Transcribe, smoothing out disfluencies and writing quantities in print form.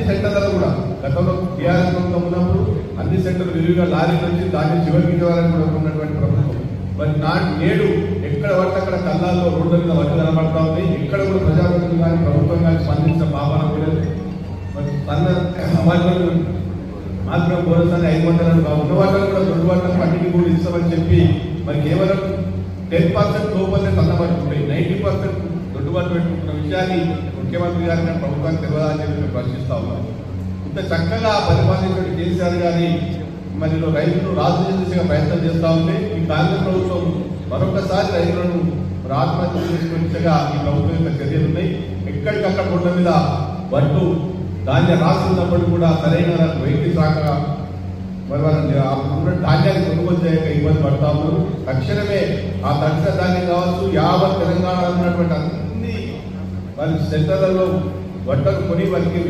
సెంటర్లలో కూడా గతంలో టీఆర్ఎస్ ప్రభుత్వం ఉన్నప్పుడు అన్ని సెంటర్లు విరివిగా లారీలు వచ్చి దాన్ని చివరికించేవారని కూడా ఉన్నటువంటి ప్రభుత్వం. మరి నేడు ఎక్కడ పడితే అక్కడ కళ్ళాల్లో రోడ్ల మీద వడ్డు కనబడతా ఉంది. ఎక్కడ కూడా ప్రజాప్రతినిధులు కానీ ప్రభుత్వం కానీ స్పందించిన పాపన లేదు. మరి మాత్రం బోనస్ 500 ఉన్న వాటిని కూడా రెండు వాటిని పట్టికి కూడా ఇస్తామని చెప్పి మరి కేవలం 10% లోపలనే సన్నబడుతుంటాయి. 90% దొడ్డుబాటు పెట్టుకుంటున్న విషయాన్ని ముఖ్యమంత్రి గారిని ప్రభుత్వానికి తెలియదా అని చెప్పి మేము ప్రశ్నిస్తా ఉన్నాం. ఇంత చక్కగా పరిపాలించిన కేసీఆర్ గారి మరి రైతులను రాజు చేసే ప్రయత్నం చేస్తూ ఉంటే ఈ కాంగ్రెస్ ప్రభుత్వం మరొకసారి రైతులను ఆత్మహత్య చేసుకునేగా ఈ ప్రభుత్వం యొక్క చర్యలు ఉన్నాయి. ఎక్కడికక్కడ రోడ్ల మీద వడ్లు ధాన్య రాస్తున్నప్పుడు కూడా సరైన వెహికల్ శాఖ మరి వాళ్ళ ధాన్యాన్ని కొనుగోలు చేయక ఇబ్బంది పడతా ఉన్నారు. తక్షణమే ఆ తక్షణ ధాన్యం కావచ్చు యావత్ తెలంగాణ ఉన్నటువంటి అన్ని వారి సెంటర్లలో వడ్డలు కొని వారికి